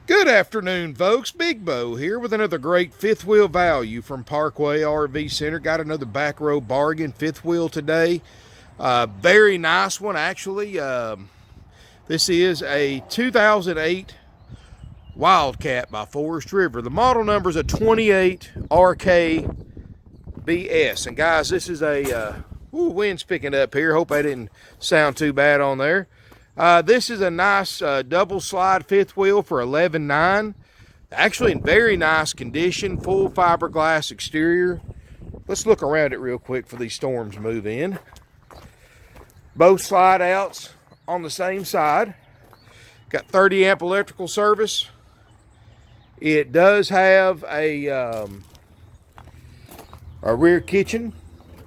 Good afternoon, folks. Big Bo here with another great fifth wheel value from Parkway RV Center. Got another back row bargain fifth wheel today. Very nice one, actually. This is a 2008 Wildcat by Forest River. The model number is a 28 RKBS. And guys, this is a wind's picking up here. Hope I didn't sound too bad on there. This is a nice double slide fifth wheel for $11,900. Actually in very nice condition, full fiberglass exterior. Let's look around it real quick for these storms move in. Both slide outs on the same side. Got 30 amp electrical service. It does have a rear kitchen.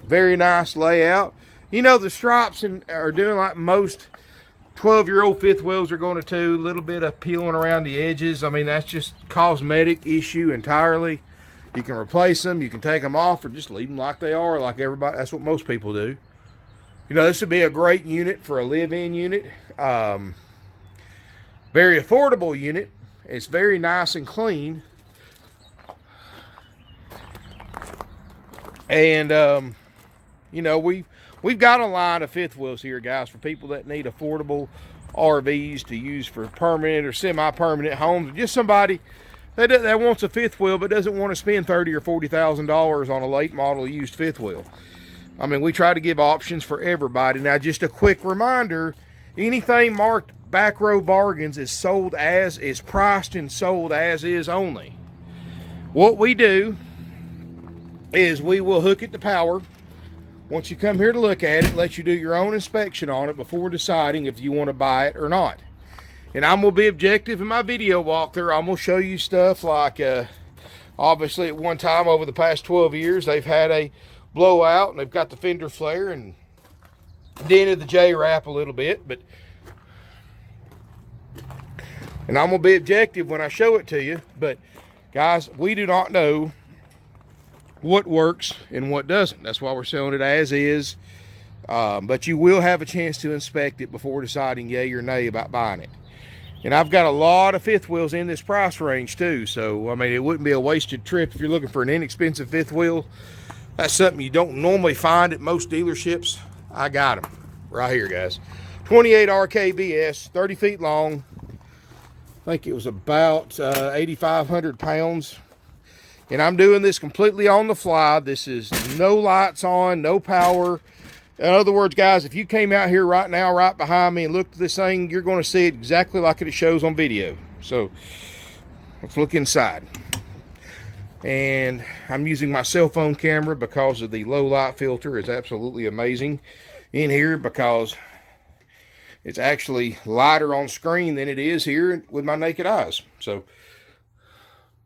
Very nice layout. You know, the stripes are doing like most 12-year-old fifth wheels are going to do. A little bit of peeling around the edges. I mean, that's just cosmetic issue entirely. You can replace them, you can take them off, or just leave them like they are, like everybody. That's what most people do. You know, this would be a great unit for a live-in unit. Very affordable unit. It's very nice and clean. And you know, we've got a line of fifth wheels here, guys, for people that need affordable RVs to use for permanent or semi-permanent homes. Just somebody that wants a fifth wheel but doesn't want to spend $30,000 or $40,000 on a late model used fifth wheel. I mean, we try to give options for everybody. Now, just a quick reminder, anything marked back row bargains is priced and sold as is only. What we do is we will hook it to power. Once you come here to look at it, let you do your own inspection on it before deciding if you want to buy it or not. And I'm going to be objective in my video walkthrough. I'm going to show you stuff like, obviously at one time over the past 12 years, they've had a blowout and they've got the fender flare and dented the J-wrap a little bit. And I'm going to be objective when I show it to you. But guys, we do not know what works and what doesn't. That's why we're selling it as is. But you will have a chance to inspect it before deciding yay or nay about buying it. And I've got a lot of fifth wheels in this price range too. So, I mean, it wouldn't be a wasted trip if you're looking for an inexpensive fifth wheel. That's something you don't normally find at most dealerships. I got them right here, guys. 28 RKBS, 30 feet long. I think it was about 8,500 pounds. And I'm doing this completely on the fly. This is no lights on, no power. In other words, guys, if you came out here right now, right behind me, and looked at this thing, you're going to see it exactly like it shows on video. So let's look inside. And I'm using my cell phone camera because of the low light filter. It's absolutely amazing in here because it's actually lighter on screen than it is here with my naked eyes. So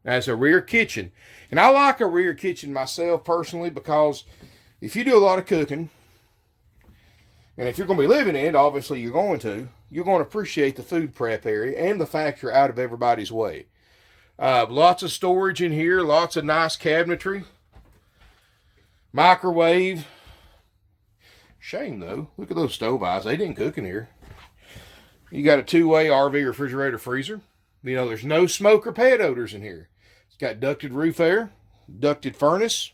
that's a rear kitchen. And I like a rear kitchen myself personally because if you do a lot of cooking, and if you're going to be living in it, obviously you're going to appreciate the food prep area and the fact you're out of everybody's way. Lots of storage in here, lots of nice cabinetry. Microwave. Shame though, look at those stove eyes. They didn't cook in here. You got a two-way RV refrigerator freezer. You know, there's no smoke or pet odors in here. It's got ducted roof air, ducted furnace.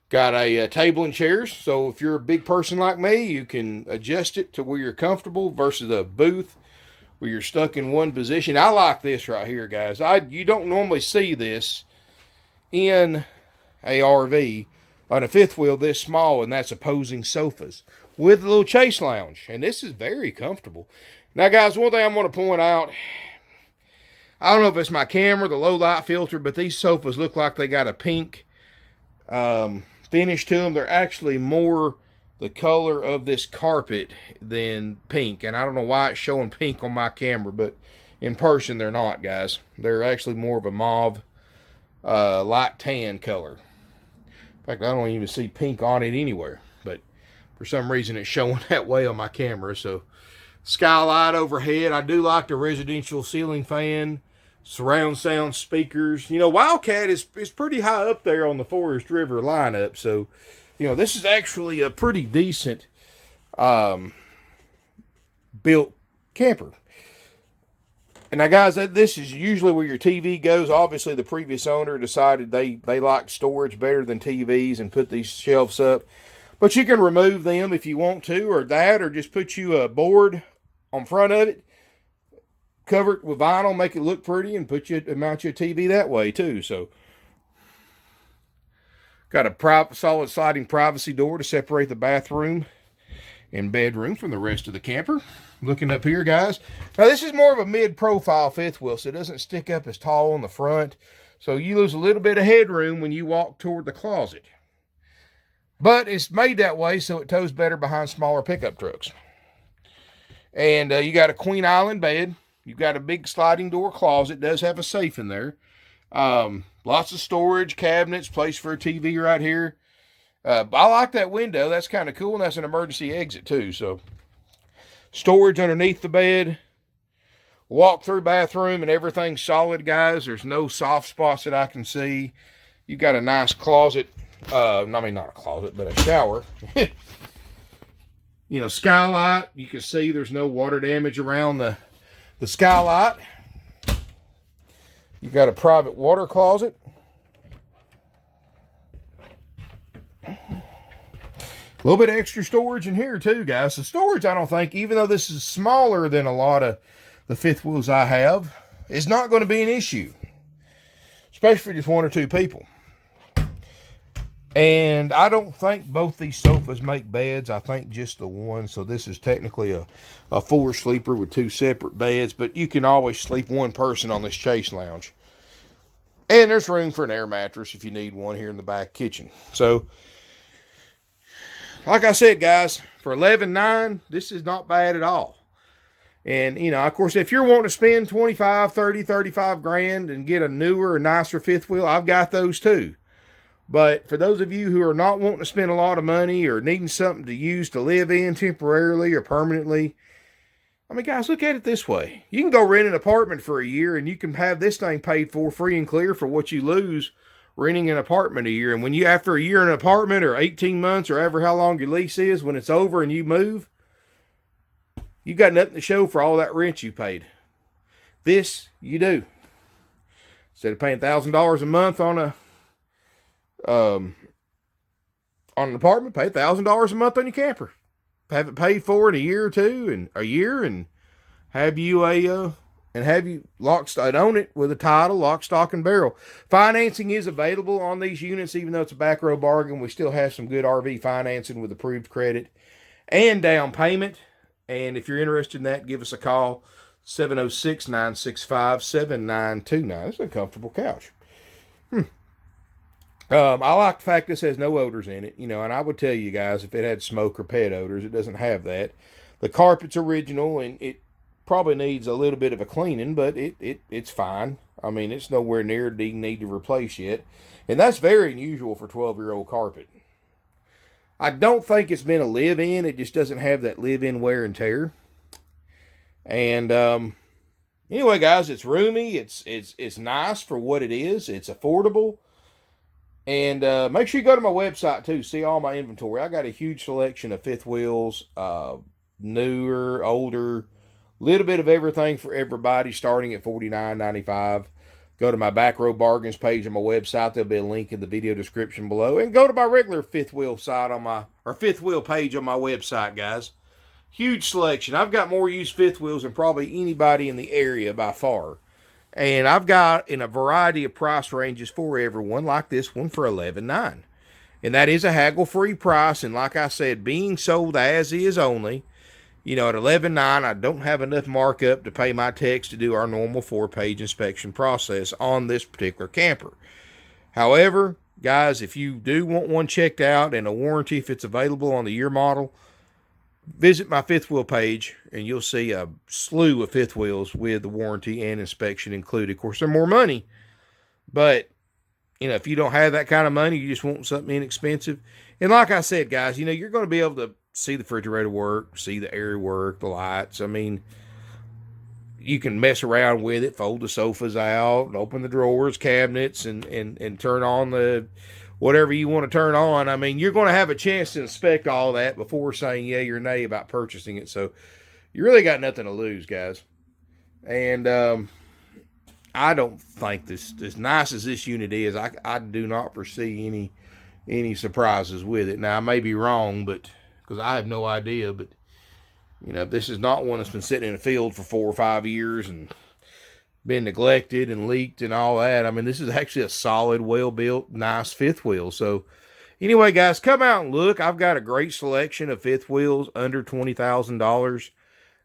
Got a table and chairs. So if you're a big person like me, you can adjust it to where you're comfortable versus a booth where you're stuck in one position. I like this right here, guys. You don't normally see this in a RV on a fifth wheel this small, and that's opposing sofas with a little chase lounge. And this is very comfortable. Now, guys, one thing I'm going to point out, I don't know if it's my camera, the low light filter, but these sofas look like they got a pink finish to them. They're actually more the color of this carpet than pink. And I don't know why it's showing pink on my camera, but in person they're not, guys. They're actually more of a mauve, light tan color. In fact, I don't even see pink on it anywhere. But for some reason it's showing that way on my camera. So skylight overhead. I do like the residential ceiling fan, surround sound speakers. You know, Wildcat is pretty high up there on the Forest River lineup. So, you know, this is actually a pretty decent built camper. And now, guys, this is usually where your TV goes. Obviously, the previous owner decided they liked storage better than TVs and put these shelves up. But you can remove them if you want to, or that, or just put you a board on front of it, cover it with vinyl, make it look pretty, and mount you a TV that way too. So, got a solid sliding privacy door to separate the bathroom and bedroom from the rest of the camper. Looking up here, guys. Now, this is more of a mid-profile fifth wheel, so it doesn't stick up as tall on the front. So you lose a little bit of headroom when you walk toward the closet. But it's made that way so it tows better behind smaller pickup trucks. And you got a Queen Island bed. You've got a big sliding door closet. It does have a safe in there. Lots of storage, cabinets, place for a TV right here. I like that window. That's kind of cool, and that's an emergency exit too. So, storage underneath the bed, walk-through bathroom, and everything's solid, guys. There's no soft spots that I can see. You got a nice closet. I mean, not a closet, but a shower. You know, skylight. You can see there's no water damage around the skylight. You got a private water closet. A little bit of extra storage in here too, guys. The storage, I don't think, even though this is smaller than a lot of the fifth wheels I have, is not going to be an issue. Especially for just one or two people. And I don't think both these sofas make beds. I think just the one. So this is technically a four sleeper with two separate beds. But you can always sleep one person on this Chase Lounge. And there's room for an air mattress if you need one here in the back kitchen. So, like I said, guys, for $11,900, this is not bad at all. And, you know, of course, if you're wanting to spend 25, 30, 35 grand and get a newer or nicer fifth wheel, I've got those too. But for those of you who are not wanting to spend a lot of money or needing something to use to live in temporarily or permanently, I mean, guys, look at it this way. You can go rent an apartment for a year and you can have this thing paid for free and clear for what you lose renting an apartment a year. And when you, after a year in an apartment or 18 months or ever how long your lease is, when it's over and you move, you got nothing to show for all that rent you paid. This, you do. Instead of paying $1,000 a month on an apartment, pay $1,000 a month on your camper. Have it paid for in a year or two, and have you own it with a title, lock, stock, and barrel. Financing is available on these units, even though it's a back row bargain. We still have some good RV financing with approved credit and down payment. And if you're interested in that, give us a call, 706-965-7929. It's a comfortable couch. I like the fact this has no odors in it, you know, and I would tell you guys if it had smoke or pet odors, it doesn't have that. The carpet's original, and it probably needs a little bit of a cleaning, but it's fine. I mean, it's nowhere near need to replace yet, and that's very unusual for 12-year-old carpet. I don't think it's been a live-in. It just doesn't have that live-in wear and tear. And anyway, guys, it's roomy. It's nice for what it is. It's affordable. And make sure you go to my website, too. See all my inventory. I got a huge selection of fifth wheels, newer, older, little bit of everything for everybody, starting at $49.95. Go to my back row bargains page on my website. There'll be a link in the video description below. And go to my regular fifth wheel site fifth wheel page on my website, guys. Huge selection. I've got more used fifth wheels than probably anybody in the area by far. And I've got in a variety of price ranges for everyone, like this one for $11,900. And that is a haggle-free price. And like I said, being sold as is only, you know, at $11,900, I don't have enough markup to pay my techs to do our normal 4-page inspection process on this particular camper. However, guys, if you do want one checked out and a warranty, if it's available on the year model, visit my fifth wheel page and you'll see a slew of fifth wheels with the warranty and inspection included. Of course, they're more money, but you know, if you don't have that kind of money, you just want something inexpensive. And like I said, guys, you know, you're going to be able to see the refrigerator work, see the air work, the lights. I mean, you can mess around with it, fold the sofas out, and open the drawers, cabinets, and turn on the whatever you want to turn on. I mean, you're going to have a chance to inspect all that before saying yay or nay about purchasing it. So you really got nothing to lose, guys. And I don't think this, as nice as this unit is, I do not foresee any surprises with it. Now I may be wrong, but because I have no idea, but you know, this is not one that's been sitting in a field for 4 or 5 years and been neglected and leaked and all that. I mean, this is actually a solid, well-built, nice fifth wheel. So anyway, guys, come out and look. I've got a great selection of fifth wheels under $20,000.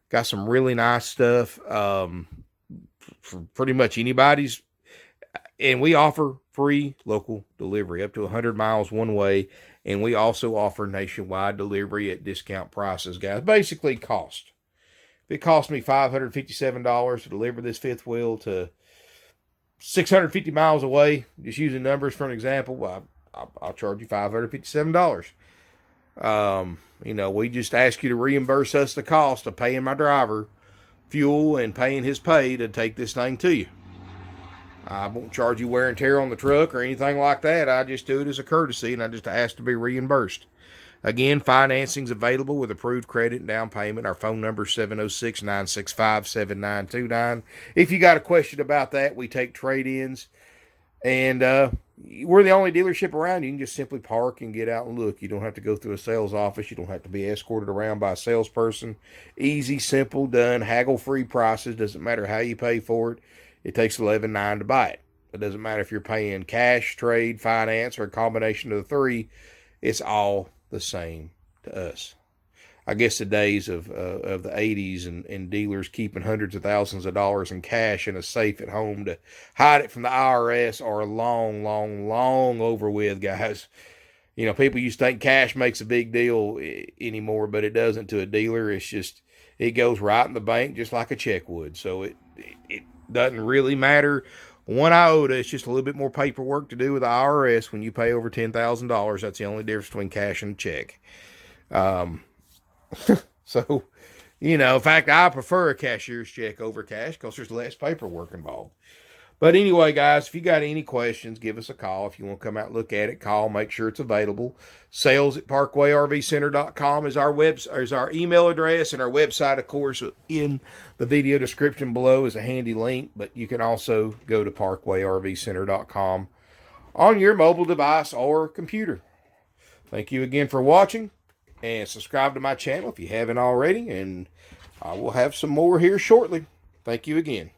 Got some really nice stuff for pretty much anybody's. And we offer free local delivery up to 100 miles one way. And we also offer nationwide delivery at discount prices, guys. Basically cost. If it cost me $557 to deliver this fifth wheel to 650 miles away, just using numbers for an example, I'll charge you $557. You know, we just ask you to reimburse us the cost of paying my driver fuel and paying his pay to take this thing to you. I won't charge you wear and tear on the truck or anything like that. I just do it as a courtesy, and I just ask to be reimbursed. Again, financing's available with approved credit and down payment. Our phone number is 706-965-7929. If you got a question about that, we take trade-ins. And we're the only dealership around. You can just simply park and get out and look. You don't have to go through a sales office. You don't have to be escorted around by a salesperson. Easy, simple, done. Haggle-free prices. Doesn't matter how you pay for it. It takes $11.9 to buy it. It doesn't matter if you're paying cash, trade, finance, or a combination of the three. It's all the same to us. I guess the days of the 80s and dealers keeping hundreds of thousands of dollars in cash in a safe at home to hide it from the IRS are long, long, long over with, guys. You know, people used to think cash makes a big deal anymore, but it doesn't to a dealer. It's just, it goes right in the bank just like a check would. So it doesn't really matter one iota. It's just a little bit more paperwork to do with the IRS when you pay over $10,000. That's the only difference between cash and a check. So, you know, in fact, I prefer a cashier's check over cash because there's less paperwork involved. But anyway, guys, if you got any questions, give us a call. If you want to come out and look at it, call, make sure it's available. Sales@parkwayrvcenter.com is our email address, and our website, of course, in the video description below is a handy link, but you can also go to parkwayrvcenter.com on your mobile device or computer. Thank you again for watching, and subscribe to my channel if you haven't already, and I will have some more here shortly. Thank you again.